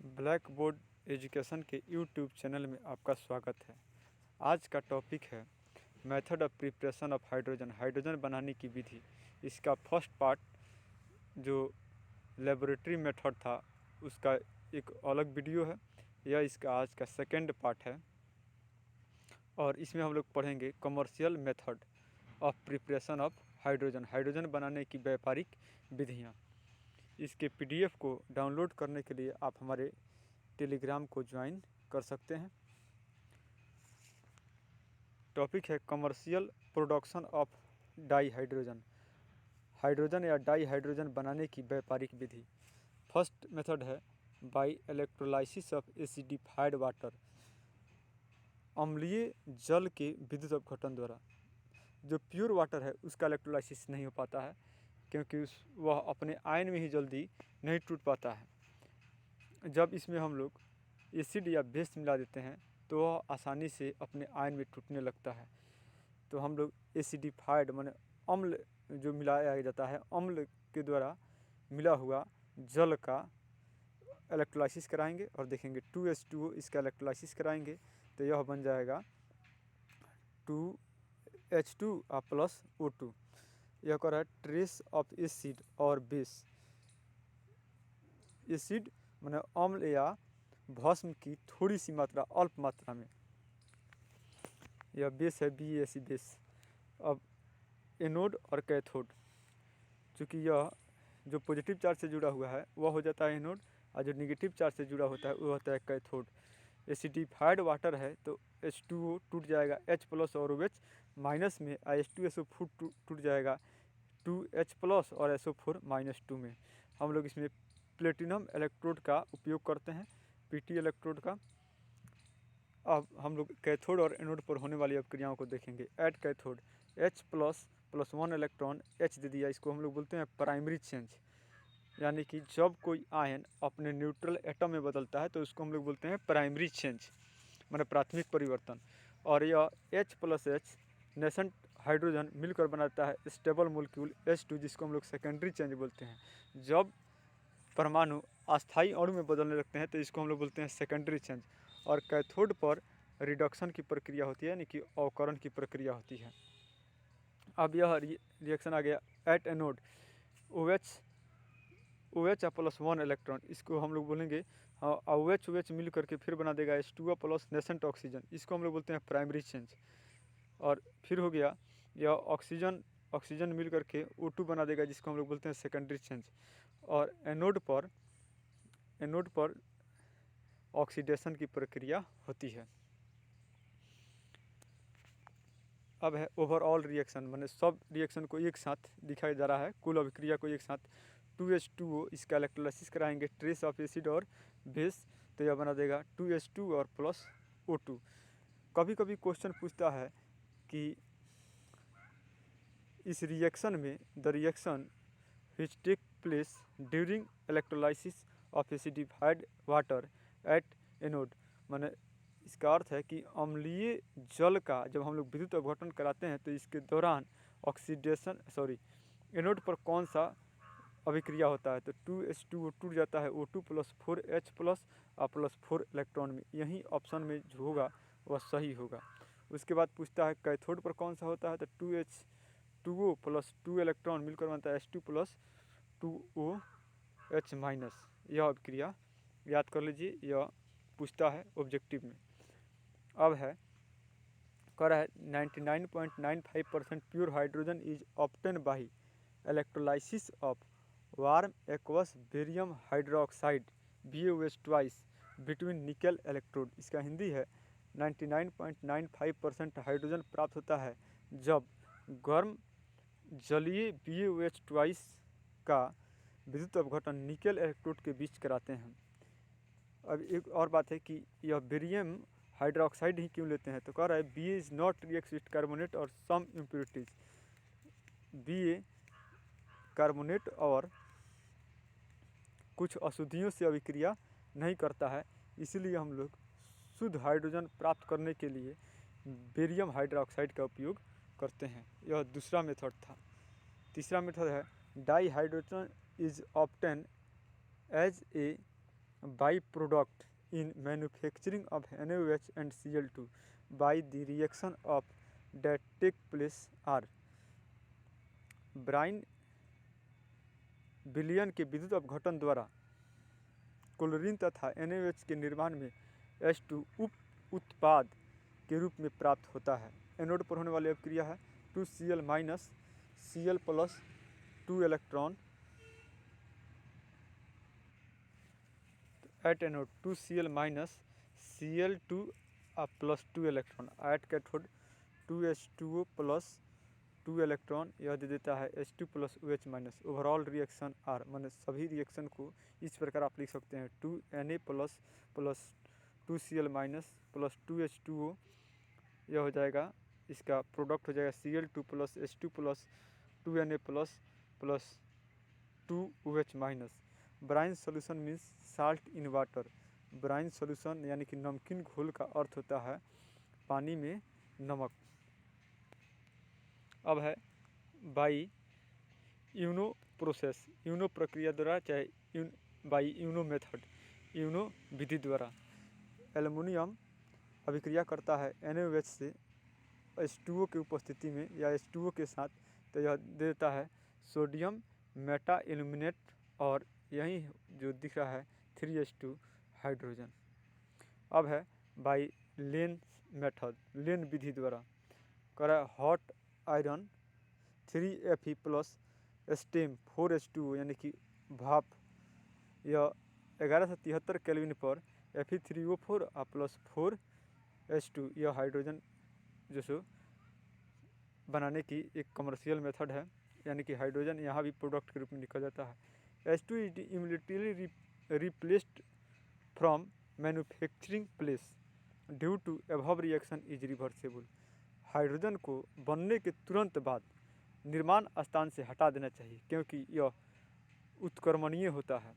Black board education के YouTube channel में आपका स्वागत है। आज का टॉपिक है method of preparation of hydrogen बनाने की विधि। इसका फर्स्ट पार्ट जो लेबोरेटरी मेथड था उसका एक अलग वीडियो है। यह इसका आज का सेकंड पार्ट है और इसमें हम लोग पढ़ेंगे commercial method of preparation of hydrogen बनाने की व्यापारिक विधियाँ। इसके पीडीएफ को डाउनलोड करने के लिए आप हमारे टेलीग्राम को ज्वाइन कर सकते हैं। टॉपिक है कमर्शियल प्रोडक्शन ऑफ हाइड्रोजन या डाई हाइड्रोजन बनाने की व्यापारिक विधि। फर्स्ट मेथड है by electrolysis of acidified water, अम्लीय जल के विद्युत अपघटन द्वारा। जो प्योर वाटर है उसका इलेक्ट्रोलाइसिस नहीं हो पाता है क्योंकि वह अपने आयन में ही जल्दी नहीं टूट पाता है। जब इसमें हम लोग एसिड या बेस मिला देते हैं तो वह आसानी से अपने आयन में टूटने लगता है। तो हम लोग एसिडिफाइड माने अम्ल जो मिलाया जाता है, अम्ल के द्वारा मिला हुआ जल का इलेक्ट्रोलाइसिस कराएंगे और देखेंगे 2H2O इसका इलेक्ट्रोलाइसिस कराएंगे तो यह बन जाएगा 2H2 प्लस O2। यह कर रहा है ट्रेस ऑफ एसिड और बेस। एसिड माने अम्ल या भस्म की थोड़ी सी मात्रा, अल्प मात्रा में। यह बेस है BaC बेस। अब एनोड और कैथोड, चूँकि यह जो पॉजिटिव चार्ज से जुड़ा हुआ है वह हो जाता है एनोड और जो निगेटिव चार्ज से जुड़ा होता है वो होता है कैथोड। एसिडिफाइड वाटर है तो H2O टूट जाएगा H प्लस और OH माइनस में, H2SO4 टूट जाएगा 2H प्लस और SO4 माइनस 2 में। हम लोग इसमें प्लेटिनम इलेक्ट्रोड का उपयोग करते हैं, PT इलेक्ट्रोड का। अब हम लोग कैथोड और एनोड पर होने वाली अपक्रियाओं को देखेंगे। At cathode H plus plus 1 electron H दे दिया, इसको हम लोग बोलते हैं प्राइमरी चेंज। यानी कि जब कोई आयन अपने न्यूट्रल एटम में बदलता है तो उसको हम लोग बोलते हैं प्राइमरी चेंज, माने प्राथमिक परिवर्तन। और यह H plus H nascent hydrogen मिलकर बनाता है स्टेबल मोलिक्यूल H2, जिसको हम लोग सेकेंडरी चेंज बोलते हैं। जब परमाणु अस्थायी अणु में बदलने लगते हैं तो इसको हम लोग बोलते हैं सेकेंडरी चेंज। और कैथोड पर रिडक्शन की प्रक्रिया होती है, यानी कि अवकरण की प्रक्रिया होती है। अब यह रिएक्शन आ गया at anode OH plus 1 electron, इसको हम लोग बोलेंगे OH मिल करके फिर बना देगा H2O प्लस नेसेंट ऑक्सीजन, इसको हम लोग बोलते हैं प्राइमरी चेंज। और फिर हो गया यह ऑक्सीजन मिल करके O2 बना देगा, जिसको हम लोग बोलते हैं सेकेंडरी चेंज। और एनोड पर ऑक्सीडेशन की प्रक्रिया होती है। अब है ओवरऑल रिएक्शन, माने सब रिएक्शन को एक साथ दिखाया जा रहा है, कुल अभिक्रिया को एक साथ। 2H2O इसका इलेक्ट्रोलाइसिस कराएंगे, ट्रेस ऑफ एसिड और बेस, तो यह बना देगा 2H2 और प्लस O2। कभी कभी क्वेश्चन पूछता है कि इस रिएक्शन में the reaction which take place during electrolysis of acidified water at anode, माने इसका अर्थ है कि अम्लीय जल का जब हम लोग विद्युत अपघटन कराते हैं तो इसके दौरान एनोड पर कौन सा अभिक्रिया होता है। तो 2H2O टूट जाता है O2 प्लस 4H प्लस और प्लस 4 इलेक्ट्रॉन में। यही ऑप्शन में जो होगा वह सही होगा। उसके बाद पूछता है कैथोड पर कौन सा होता है, तो 2H2O प्लस 2 इलेक्ट्रॉन मिलकर बनता है H2 प्लस 2OH माइनस। यह अभिक्रिया याद कर लीजिए, यह पूछता है ऑब्जेक्टिव में। अब है कर है 99.95% pure hydrogen is obtain by electrolysis of warm aqueous barium hydroxide BaOH twice between निकल इलेक्ट्रोड। इसका हिंदी है 99.95% हाइड्रोजन प्राप्त होता है जब गर्म जलीय BaOH ट्वाइस का विद्युत अपघटन निकल इलेक्ट्रोड के बीच कराते हैं। अब एक और बात है कि यह बेरियम हाइड्रोक्साइड ही क्यों लेते हैं, तो कह रहा है Ba is not reacts with carbonate और सम इम्प्योरिटीज। Ba कार्बोनेट और कुछ अशुद्धियों से अभिक्रिया नहीं करता है, इसीलिए हम लोग शुद्ध हाइड्रोजन प्राप्त करने के लिए बेरियम हाइड्रोक्साइड का उपयोग करते हैं। यह दूसरा मेथड था। तीसरा मेथड है dihydrogen is obtain as a by product in manufacturing of NaOH and Cl2 by the reaction of that take place are brine विलयन के विद्युत अपघटन द्वारा क्लोरीन तथा NaOH के निर्माण में H2 उप उत्पाद के रूप में प्राप्त होता है। एनोड पर होने वाली अभिक्रिया है 2Cl minus Cl plus 2 electron at anode 2Cl minus Cl2 plus 2 electron at cathode 2H2O plus 2 electron यह दे देता है H2 plus OH minus. Overall reaction are माने सभी रिएक्शन को इस प्रकार आप लिख सकते हैं 2Na plus plus 2Cl minus plus 2H2O यह हो जाएगा, इसका प्रोडक्ट हो जाएगा Cl2 plus H2 plus 2Na plus plus 2OH minus. Brine solution means salt in water. Brine solution यानी कि नमकीन घोल का अर्थ होता है पानी में नमक। अब है बाई यूनो प्रोसेस, यूनो प्रक्रिया द्वारा चाहे बाई यूनो मेथड, यूनो विधि द्वारा एल्युमिनियम अभिक्रिया करता है NaOH से H2O की उपस्थिति में या H2O के साथ, तो यह देता है सोडियम मेटा एल्यूमिनेट और यही जो दिख रहा है 3H2 हाइड्रोजन। अब है बाई लेन मेथड, लेन विधि द्वारा करा hot iron 3Fe plus stem 4H2O यानी कि भाप, यह 1173 केल्विन पर Fe3O4 प्लस 4H2 यह हाइड्रोजन जो सो बनाने की एक कमर्शियल मेथड है, यानी कि हाइड्रोजन यहाँ भी प्रोडक्ट के रूप में निकल जाता है। H2 is immediately replaced from manufacturing place due to above reaction is reversible. Hydrogen को बनने के तुरंत बाद निर्माण स्थान से हटा देना चाहिए क्योंकि यह उत्क्रमणीय होता है।